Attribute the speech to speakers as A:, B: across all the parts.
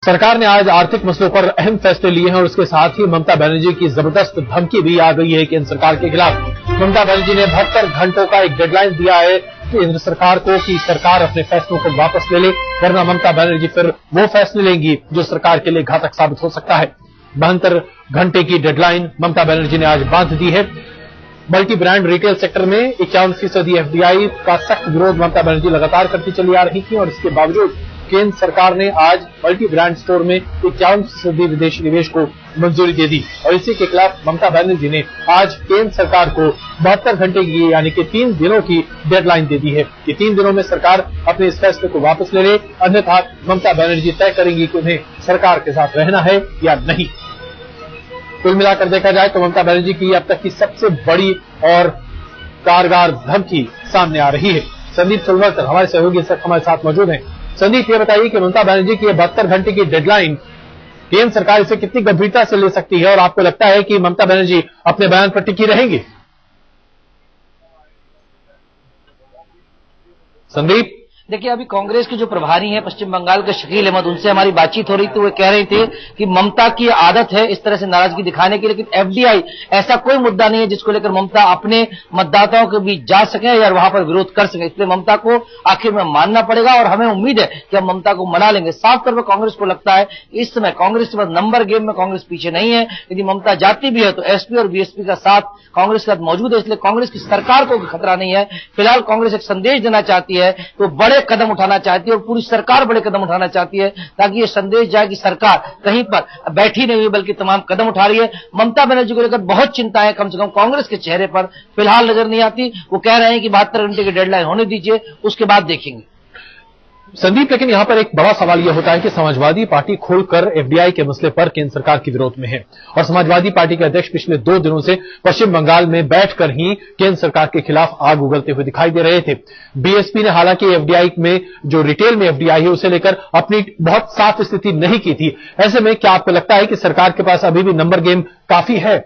A: सरकार ने आज आर्थिक मसलों पर अहम फैसले लिए हैं और उसके साथ ही ममता बनर्जी की जबरदस्त धमकी भी आ गई है केंद्र सरकार के खिलाफ। ममता बनर्जी ने 72 घंटों का एक डेडलाइन दिया है केंद्र सरकार को कि सरकार अपने फैसलों को वापस ले ले, वरना ममता बनर्जी फिर वो फैसले लेंगी जो सरकार के लिए घातक साबित हो सकता है। 72 घंटे की डेडलाइन ममता बनर्जी ने आज बांध दी है। मल्टी ब्रांड रिटेल सेक्टर में 51% एफडीआई का सख्त विरोध ममता बनर्जी लगातार करती चली आ रही थी और इसके बावजूद केंद्र सरकार ने आज मल्टी ब्रांड स्टोर में 51% विदेशी निवेश को मंजूरी दे दी और इसी के खिलाफ ममता बनर्जी ने आज केंद्र सरकार को 72 घंटे की यानी कि 3 दिनों की डेडलाइन दे दी है कि 3 दिनों में सरकार अपने इस फैसले को वापस ले ले, अन्यथा ममता बनर्जी तय करेंगी कि उन्हें सरकार के साथ रहना है या नहीं। कुल मिलाकर देखा जाए तो ममता बनर्जी की अब तक की सबसे बड़ी और कारगर धमकी सामने आ रही है। संदीप सुलवरकर हमारे सहयोगी हमारे साथ मौजूद हैं। संदीप, ये बताइए कि ममता बनर्जी की 72 घंटे की डेडलाइन केंद्र सरकार इसे कितनी गंभीरता से ले सकती है और आपको लगता है कि ममता बनर्जी अपने बयान पर टिकी रहेंगी? संदीप,
B: देखिए, अभी कांग्रेस के जो प्रभारी हैं पश्चिम बंगाल के शकील अहमद, उनसे हमारी बातचीत हो रही थी। वो कह रहे थे कि ममता की आदत है इस तरह से नाराजगी दिखाने की, लेकिन एफडीआई ऐसा कोई मुद्दा नहीं है जिसको लेकर ममता अपने मतदाताओं के बीच जा सके या वहां पर विरोध कर सके। इसलिए ममता को आखिर में मानना पड़ेगा और हमें उम्मीद है कि हम ममता को मना लेंगे। साफ तौर पर कांग्रेस को लगता है इस समय कांग्रेस के बाद नंबर गेम में कांग्रेस पीछे नहीं है। यदि ममता जाती भी है तो एसपी और बीएसपी का साथ कांग्रेस के साथ मौजूद है, इसलिए कांग्रेस की सरकार को खतरा नहीं है। फिलहाल कांग्रेस एक संदेश देना चाहती है, तो बड़े कदम उठाना चाहती है और पूरी सरकार बड़े कदम उठाना चाहती है ताकि ये संदेश जाए कि सरकार कहीं पर बैठी नहीं हुई बल्कि तमाम कदम उठा रही है। ममता बनर्जी को लेकर बहुत चिंता है, कम से कम कांग्रेस के चेहरे पर फिलहाल नजर नहीं आती। वो कह रहे हैं कि 72 घंटे की डेडलाइन होने दीजिए, उसके बाद देखेंगे।
A: संदीप, लेकिन यहां पर एक बड़ा सवाल यह होता है कि समाजवादी पार्टी खुलकर एफडीआई के मसले पर केंद्र सरकार के विरोध में है और समाजवादी पार्टी के अध्यक्ष पिछले 2 दिनों से पश्चिम बंगाल में बैठकर ही केंद्र सरकार के खिलाफ आग उगलते हुए दिखाई दे रहे थे। बीएसपी ने हालांकि एफडीआई में जो रिटेल में एफडीआई है उसे लेकर अपनी बहुत साफ स्थिति नहीं की थी। ऐसे में क्या आपको लगता है कि सरकार के पास अभी भी नंबर गेम काफी है?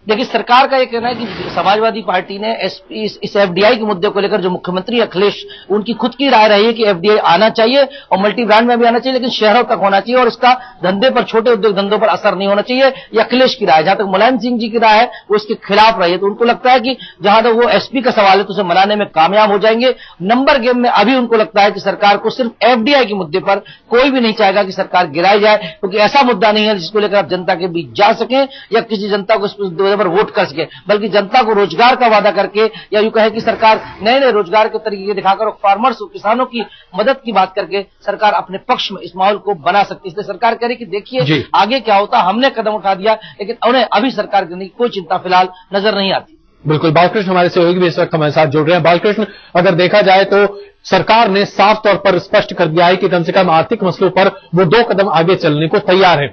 B: देखिए, सरकार का यह कहना है कि समाजवादी पार्टी ने इस एफडीआई के मुद्दे को लेकर जो मुख्यमंत्री अखिलेश, उनकी खुद की राय रही है कि एफडीआई आना चाहिए और मल्टी ब्रांड में भी आना चाहिए, लेकिन शहरों तक होना चाहिए और इसका धंधे पर, छोटे उद्योग धंधों पर असर नहीं होना चाहिए। ये अखिलेश की राय। जहां तक मुलायम सिंह जी की राय है वो इसके खिलाफ रही है। तो उनको लगता है कि जहां तक वो एसपी का सवाल है तो उसे मनाने में कामयाब हो जाएंगे। नंबर गेम में अभी उनको लगता है कि सरकार को सिर्फ एफडीआई के मुद्दे पर कोई भी नहीं चाहेगा कि सरकार गिराई जाए, क्योंकि ऐसा मुद्दा नहीं है जिसको लेकर आप जनता के बीच जा सकें या किसी जनता को इस पर वोट कर सके, बल्कि जनता को रोजगार का वादा करके या यूं कहे कि सरकार नए नए रोजगार के तरीके दिखाकर और फार्मर्स और किसानों की मदद की बात करके सरकार अपने पक्ष में इस माहौल को बना सकती है। इसलिए सरकार कह रही कि देखिए आगे क्या होता, हमने कदम उठा दिया, लेकिन उन्हें अभी सरकार करने की कोई चिंता फिलहाल नजर नहीं आती।
A: बिल्कुल, बालकृष्ण हमारे सहयोगी भी इस वक्त हमारे साथ जुड़ रहे हैं। बालकृष्ण, अगर देखा जाए तो सरकार ने साफ तौर पर स्पष्ट कर दिया है कि कम से कम आर्थिक मसलों पर वो 2 कदम आगे चलने को तैयार है।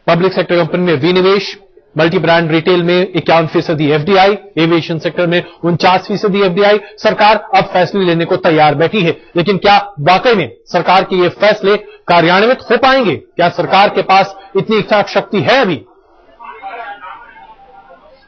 A: पब्लिक सेक्टर कंपनी में विनिवेश, मल्टी ब्रांड रिटेल में 51% एफडीआई, एविएशन सेक्टर में 49% एफडीआई, सरकार अब फैसले लेने को तैयार बैठी है। लेकिन क्या वाकई में सरकार के ये फैसले कार्यान्वित हो पाएंगे? क्या सरकार के पास इतनी इच्छा शक्ति है अभी?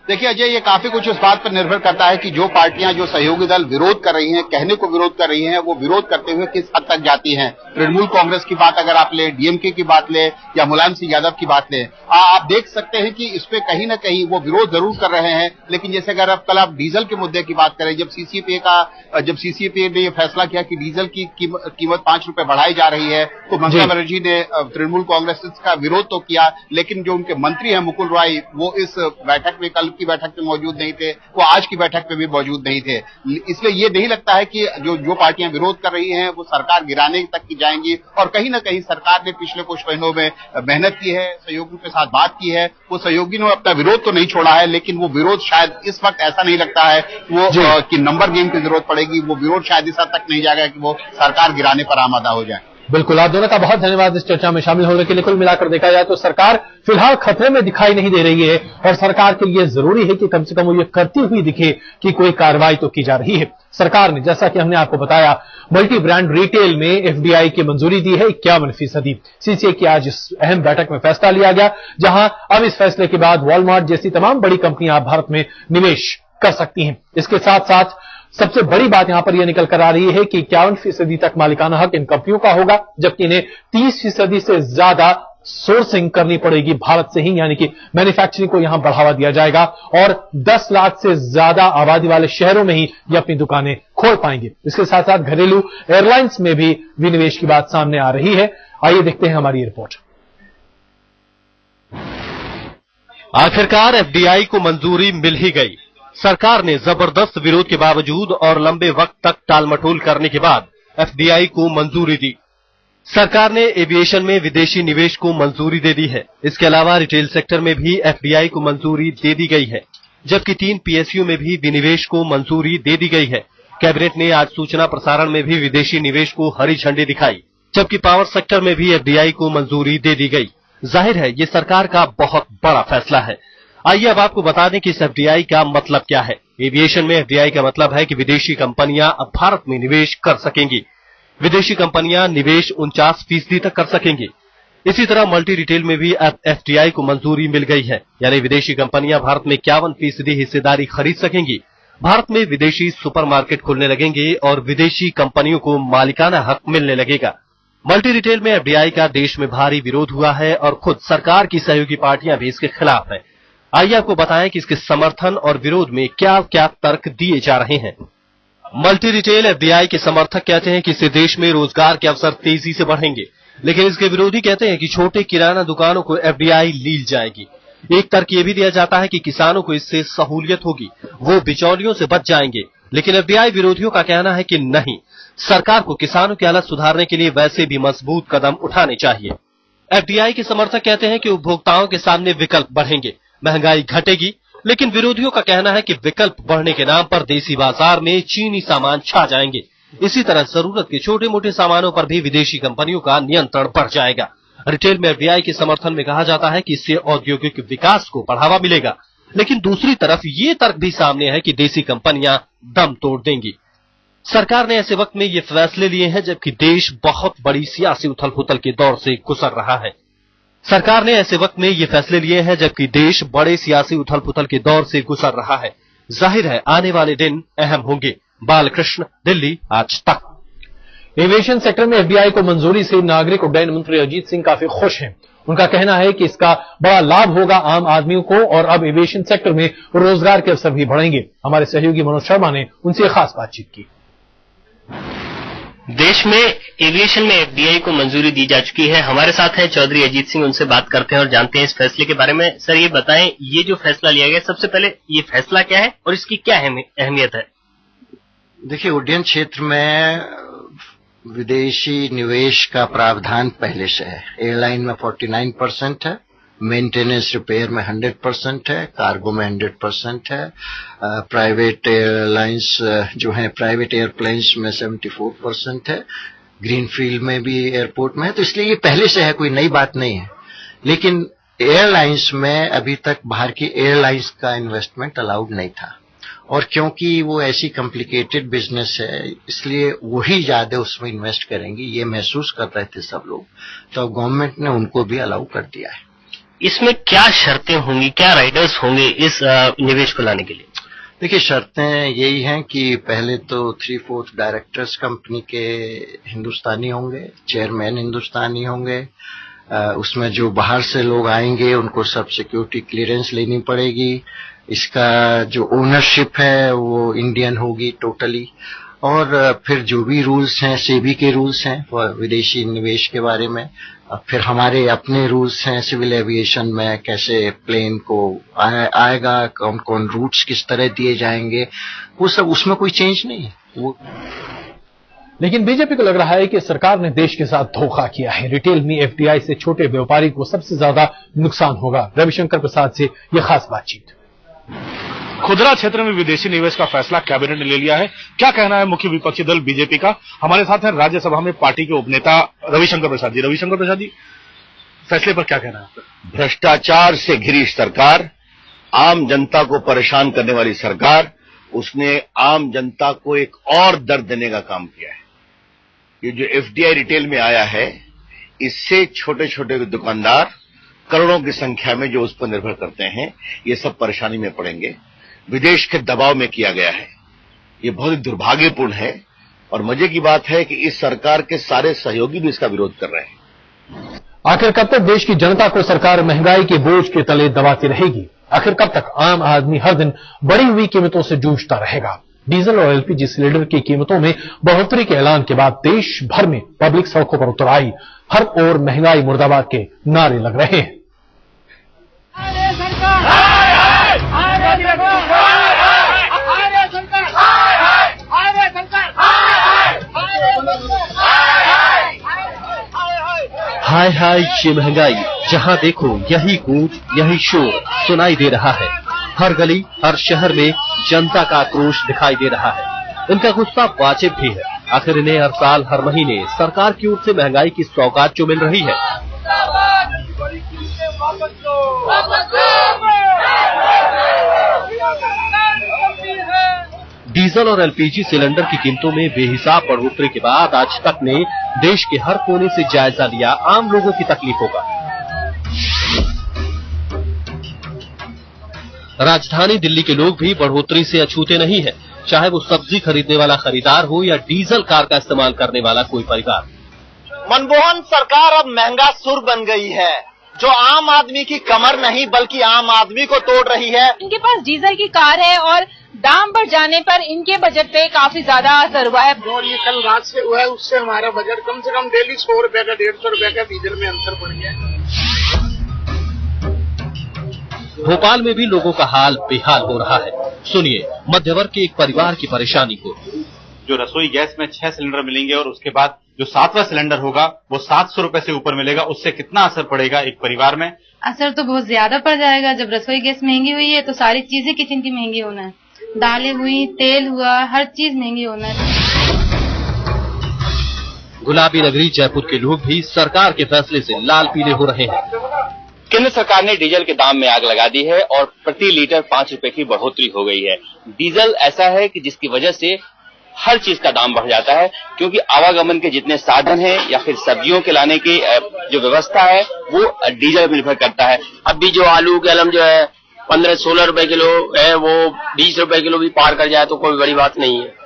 C: देखिए अजय, ये काफी कुछ इस बात पर निर्भर करता है कि जो पार्टियां, जो सहयोगी दल विरोध कर रही हैं, कहने को विरोध कर रही हैं, वो विरोध करते हुए किस हद तक जाती हैं। तृणमूल कांग्रेस की बात अगर आप ले, डीएमके की बात ले या मुलायम सिंह यादव की बात ले, आप देख सकते हैं कि इस पे कहीं ना कहीं वो विरोध जरूर कर रहे हैं। लेकिन जैसे अगर आप डीजल के मुद्दे की बात करें, जब सीसीपीए ने ये फैसला किया कि डीजल की कीमत 5 रुपए बढ़ाई जा रही है, तो ममता बनर्जी ने तृणमूल कांग्रेस का विरोध तो किया, लेकिन जो उनके मंत्री हैं मुकुल रॉय, वो इस बैठक में, कल की बैठक में मौजूद नहीं थे, वो आज की बैठक में भी मौजूद नहीं थे। इसलिए ये नहीं लगता है कि जो पार्टियां विरोध कर रही हैं वो सरकार गिराने तक की जाएंगी। और कहीं ना कहीं सरकार ने पिछले कुछ महीनों में मेहनत की है, सहयोगियों के साथ बात की है, वो सहयोगी ने अपना विरोध तो नहीं छोड़ा है, लेकिन वो विरोध शायद इस वक्त ऐसा नहीं लगता है वो कि नंबर गेम की जरूरत पड़ेगी। वो विरोध शायद इस हद तक नहीं जाएगा कि वो सरकार गिराने पर आमादा हो जाए।
A: बिल्कुल, आप दोनों का बहुत धन्यवाद इस चर्चा में शामिल होने के लिए। कुल मिलाकर देखा जाए तो सरकार फिलहाल खतरे में दिखाई नहीं दे रही है और सरकार के लिए जरूरी है कि कम से कम वो ये करती हुई दिखे कि कोई कार्रवाई तो की जा रही है। सरकार ने, जैसा कि हमने आपको बताया, मल्टी ब्रांड रिटेल में एफडीआई की मंजूरी दी है 51%। सीसीए की आज इस अहम बैठक में फैसला लिया गया, जहां अब इस फैसले के बाद वॉलमार्ट जैसी तमाम बड़ी कंपनियां भारत में निवेश कर सकती हैं। इसके साथ साथ सबसे बड़ी बात यहां पर यह निकल कर आ रही है कि 51% तक मालिकाना हक इन कंपनियों का होगा, जबकि इन्हें 30% से ज्यादा सोर्सिंग करनी पड़ेगी भारत से ही, यानी कि मैन्युफैक्चरिंग को यहां बढ़ावा दिया जाएगा और 10 लाख से ज्यादा आबादी वाले शहरों में ही ये अपनी दुकानें खोल पाएंगे। इसके साथ साथ घरेलू एयरलाइंस में भी विनिवेश की बात सामने आ रही है। आइए देखते हैं हमारी रिपोर्ट।
D: आखिरकार एफडीआई को मंजूरी मिल ही गई। सरकार ने जबरदस्त विरोध के बावजूद और लंबे वक्त तक टालमटोल करने के बाद एफडीआई को मंजूरी दी। सरकार ने एविएशन में विदेशी निवेश को मंजूरी दे दी है। इसके अलावा रिटेल सेक्टर में भी एफडीआई को मंजूरी दे दी गई है, जबकि 3 पीएसयू में भी विनिवेश को मंजूरी दे दी गई है। कैबिनेट ने आज सूचना प्रसारण में भी विदेशी निवेश को हरी झंडी दिखाई, जबकि पावर सेक्टर में भी एफडीआई को मंजूरी दे दी गई। जाहिर है ये सरकार का बहुत बड़ा फैसला है। आइए अब आपको बता दें कि इस एफडीआई का मतलब क्या है। एविएशन में एफडीआई का मतलब है कि विदेशी कंपनियां अब भारत में निवेश कर सकेंगी। विदेशी कंपनियां निवेश 49% तक कर सकेंगी। इसी तरह मल्टी रिटेल में भी एफडीआई को मंजूरी मिल गई है, यानी विदेशी कंपनियां भारत में 51% हिस्सेदारी खरीद सकेंगी। भारत में विदेशी सुपरमार्केट खुलने लगेंगे और विदेशी कंपनियों को मालिकाना हक मिलने लगेगा। मल्टी रिटेल में एफडीआई का देश में भारी विरोध हुआ है और खुद सरकार की सहयोगी पार्टियां भी इसके खिलाफ हैं। आइए आपको बताएं कि इसके समर्थन और विरोध में क्या क्या तर्क दिए जा रहे हैं। मल्टी रिटेल एफडीआई के समर्थक कहते हैं कि इससे देश में रोजगार के अवसर तेजी से बढ़ेंगे, लेकिन इसके विरोधी कहते हैं कि छोटे किराना दुकानों को एफडीआई लील जाएगी। एक तर्क यह भी दिया जाता है कि किसानों को इससे सहूलियत होगी, वो बिचौलियों से बच जाएंगे। लेकिन एफडीआई विरोधियों का कहना है कि नहीं, सरकार को किसानों की हालत सुधारने के लिए वैसे भी मजबूत कदम उठाने चाहिए। एफडीआई के समर्थक कहते हैं कि उपभोक्ताओं के सामने विकल्प बढ़ेंगे, महंगाई घटेगी, लेकिन विरोधियों का कहना है कि विकल्प बढ़ने के नाम पर देसी बाजार में चीनी सामान छा जाएंगे। इसी तरह जरूरत के छोटे मोटे सामानों पर भी विदेशी कंपनियों का नियंत्रण बढ़ जाएगा। रिटेल में एफडीआई के समर्थन में कहा जाता है कि इससे औद्योगिक विकास को बढ़ावा मिलेगा, लेकिन दूसरी तरफ ये तर्क भी सामने है कि देसी कंपनियां दम तोड़ देंगी। सरकार ने ऐसे वक्त में ये फैसले लिए हैं जबकि देश बहुत बड़ी सियासी उथल-पुथल के दौर से गुजर रहा है। सरकार ने ऐसे वक्त में ये फैसले लिए हैं जबकि देश बड़े सियासी उथल-पुथल के दौर से गुजर रहा है। जाहिर है आने वाले दिन अहम होंगे। बालकृष्ण, दिल्ली, आज तक।
A: एविएशन सेक्टर में एफडीआई को मंजूरी से नागरिक उड्डयन मंत्री अजीत सिंह काफी खुश हैं। उनका कहना है कि इसका बड़ा लाभ होगा आम आदमियों को और अब एविएशन सेक्टर में रोजगार के अवसर भी बढ़ेंगे। हमारे सहयोगी मनोज शर्मा ने उनसे खास बातचीत की।
E: देश में एविएशन में एफडीआई को मंजूरी दी जा चुकी है। हमारे साथ हैं चौधरी अजीत सिंह, उनसे बात करते हैं और जानते हैं इस फैसले के बारे में। सर ये बताएं, ये जो फैसला लिया गया, सबसे पहले ये फैसला क्या है और इसकी क्या अहमियत है?
F: देखिए, उड्डयन क्षेत्र में विदेशी निवेश का प्रावधान पहले से है। एयरलाइन में 49% है, मेंटेनेंस रिपेयर में 100% है, कार्गो में 100% है, प्राइवेट एयरलाइंस जो है प्राइवेट एयरप्लेन्स में 74% है, ग्रीनफील्ड में भी एयरपोर्ट में है। तो इसलिए ये पहले से है, कोई नई बात नहीं है। लेकिन एयरलाइंस में अभी तक बाहर की एयरलाइंस का इन्वेस्टमेंट अलाउड नहीं था, और क्योंकि वो ऐसी कॉम्प्लिकेटेड बिजनेस है इसलिए वही ज्यादा उसमें इन्वेस्ट करेंगे, ये महसूस कर रहे थे सब लोग, तो गवर्नमेंट ने उनको भी अलाउ कर दिया है।
E: इसमें क्या शर्तें होंगी, क्या राइडर्स होंगे इस निवेश को लाने के लिए?
F: देखिए, शर्तें यही हैं कि पहले तो 3/4 डायरेक्टर्स कंपनी के हिंदुस्तानी होंगे, चेयरमैन हिंदुस्तानी होंगे, उसमें जो बाहर से लोग आएंगे उनको सब सिक्योरिटी क्लियरेंस लेनी पड़ेगी, इसका जो ओनरशिप है वो इंडियन होगी टोटली, और फिर जो भी रूल्स हैं, सेबी के रूल्स हैं विदेशी निवेश के बारे में, फिर हमारे अपने रूल्स हैं सिविल एविएशन में, कैसे प्लेन को आएगा, कौन कौन रूट्स किस तरह दिए जाएंगे, वो सब, उसमें कोई चेंज नहीं है वो।
A: लेकिन बीजेपी को लग रहा है कि सरकार ने देश के साथ धोखा किया है। रिटेल में एफडीआई से छोटे व्यापारी को सबसे ज्यादा नुकसान होगा। रविशंकर प्रसाद से यह खास बातचीत।
G: खुदरा क्षेत्र में विदेशी निवेश का फैसला कैबिनेट ने ले लिया है। क्या कहना है मुख्य विपक्षी दल बीजेपी का? हमारे साथ हैं राज्यसभा में पार्टी के उपनेता रविशंकर प्रसाद जी। रविशंकर प्रसाद जी, फैसले पर क्या कहना है?
H: भ्रष्टाचार से घिरी सरकार, आम जनता को परेशान करने वाली सरकार, उसने आम जनता को एक और दर्द देने का काम किया है। ये जो एफडीआई रिटेल में आया है, इससे छोटे छोटे दुकानदार करोड़ों की संख्या में जो उस पर निर्भर करते हैं, ये सब परेशानी में पड़ेंगे। विदेश के दबाव में किया गया है। ये बहुत ही दुर्भाग्यपूर्ण है और मजे की बात है कि इस सरकार के सारे सहयोगी भी इसका विरोध कर रहे हैं।
A: आखिर कब तक देश की जनता को सरकार महंगाई के बोझ के तले दबाती रहेगी? आखिर कब तक आम आदमी हर दिन बढ़ी हुई कीमतों से जूझता रहेगा? डीजल और एलपीजी सिलेंडर की कीमतों में बढ़ोतरी के ऐलान के बाद देश भर में पब्लिक सड़कों पर उतर आई। हर ओर महंगाई मुर्दाबाद के नारे लग रहे हैं।
D: हाय हाय ये महंगाई, जहां देखो यही गूंज, यही शोर सुनाई दे रहा है। हर गली, हर शहर में जनता का आक्रोश दिखाई दे रहा है। इनका गुस्सा वाजिब भी है। आखिर इन्हें हर साल, हर महीने सरकार की ओर से महंगाई की सौगात जो मिल रही है। डीजल और एलपीजी सिलेंडर की कीमतों में बेहिसाब बढ़ोतरी के बाद आज तक ने देश के हर कोने से जायजा लिया आम लोगों की तकलीफों का। राजधानी दिल्ली के लोग भी बढ़ोतरी से अछूते नहीं हैं, चाहे वो सब्जी खरीदने वाला खरीदार हो या डीजल कार का इस्तेमाल करने वाला कोई परिवार।
I: मनमोहन सरकार अब महंगा सुर बन गई है, जो आम आदमी की कमर नहीं बल्कि आम आदमी को तोड़ रही है।
J: इनके पास डीजल की कार है और दाम बढ़ जाने पर इनके बजट पे काफी ज्यादा असर हुआ है।
K: और ये कल रात से हुआ है, उससे हमारा बजट कम से कम डेली 100 रुपए का 150 रुपए का डीजल में अंतर बढ़ गया है।
D: भोपाल में भी लोगों का हाल बेहाल हो रहा है। सुनिए मध्यवर्ग के एक परिवार की परेशानी को।
L: जो रसोई गैस में 6 सिलेंडर मिलेंगे और उसके बाद जो 7वां सिलेंडर होगा वो 700 रुपए से ऊपर मिलेगा, उससे कितना असर पड़ेगा एक परिवार में?
M: असर तो बहुत ज्यादा पड़ जाएगा। जब रसोई गैस महंगी हुई है तो सारी चीजें किचन की महंगी होना है, दालें हुई, तेल हुआ, हर चीज महंगी होना है।
D: गुलाबी नगरी जयपुर के लोग भी सरकार के फैसले से लाल पीले हो रहे हैं।
N: केंद्र सरकार ने डीजल के दाम में आग लगा दी है और प्रति लीटर 5 रुपए की बढ़ोतरी हो गई है। डीजल ऐसा है कि जिसकी वजह से हर चीज का दाम बढ़ जाता है, क्योंकि आवागमन के जितने साधन हैं या फिर सब्जियों के लाने की जो व्यवस्था है वो डीजल पर निर्भर करता है।
O: अभी जो आलू गैलम जो है 15-16 रुपए किलो है, वो 20 रुपए किलो भी पार कर जाए तो कोई बड़ी बात नहीं है।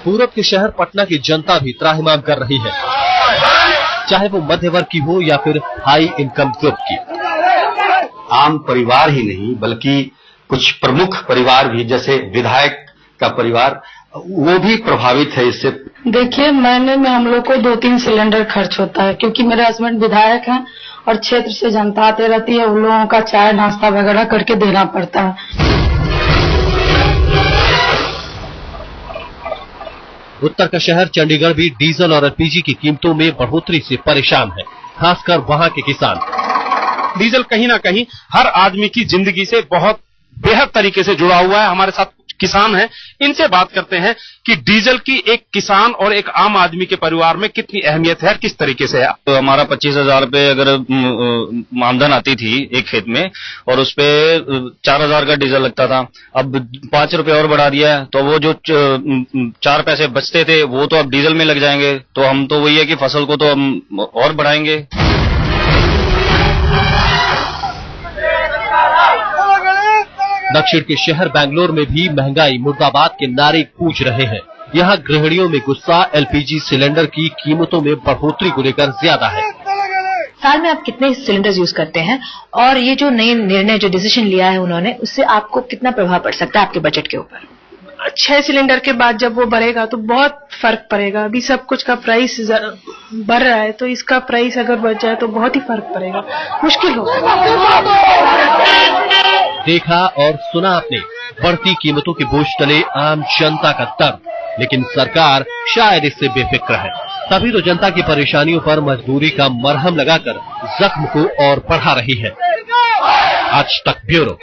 D: पूरब के शहर पटना की जनता भी त्राहिमाम कर रही है, चाहे वो मध्य वर्ग की हो या फिर हाई इनकम ग्रुप की।
P: आम परिवार ही नहीं बल्कि कुछ प्रमुख परिवार भी, जैसे विधायक का परिवार, वो भी प्रभावित है इससे।
Q: देखिए, महीने में हम लोग को 2-3 सिलेंडर खर्च होता है, क्योंकि मेरे हस्बैंड विधायक हैं और क्षेत्र से जनता आते रहती है, उन लोगों का चाय नाश्ता वगैरह करके देना पड़ता है।
D: उत्तर का शहर चंडीगढ़ भी डीजल और एलपीजी की कीमतों में बढ़ोतरी से परेशान है, खासकर वहां के किसान।
G: डीजल कहीं ना कहीं हर आदमी की जिंदगी से बहुत बेहद तरीके से जुड़ा हुआ है। हमारे साथ किसान हैं, इनसे बात करते हैं कि डीजल की एक किसान और एक आम आदमी के परिवार में कितनी अहमियत है, किस तरीके से है।
R: तो हमारा 25,000 रुपए अगर आमदन आती थी एक खेत में और उस पे 4,000 का डीजल लगता था, अब 5 रुपए और बढ़ा दिया है, तो वो जो 4 पैसे बचते थे वो तो अब डीजल में लग जाएंगे। तो हम तो वही है कि फसल को तो हम और बढ़ाएंगे।
D: दक्षिण के शहर बेंगलोर में भी महंगाई मुर्दाबाद के नारे गूंज रहे हैं। यहाँ गृहिणियों में गुस्सा एलपीजी सिलेंडर की कीमतों में बढ़ोतरी को लेकर ज्यादा है।
S: साल में आप कितने सिलेंडर्स यूज करते हैं और ये जो नए निर्णय, जो डिसीजन लिया है उन्होंने, उससे आपको कितना प्रभाव पड़ सकता है आपके बजट के ऊपर?
Q: 6 सिलेंडर के बाद जब वो बढ़ेगा तो बहुत फर्क पड़ेगा। अभी सब कुछ का प्राइस बढ़ रहा है, तो इसका प्राइस अगर बढ़ जाए तो बहुत ही फर्क पड़ेगा, मुश्किल होगा।
D: देखा और सुना आपने बढ़ती कीमतों के बोझ तले आम जनता का दर्द, लेकिन सरकार शायद इससे बेफिक्र है। तभी तो जनता की परेशानियों पर मजबूरी का मरहम लगाकर जख्म को और बढ़ा रही है। आज तक ब्यूरो।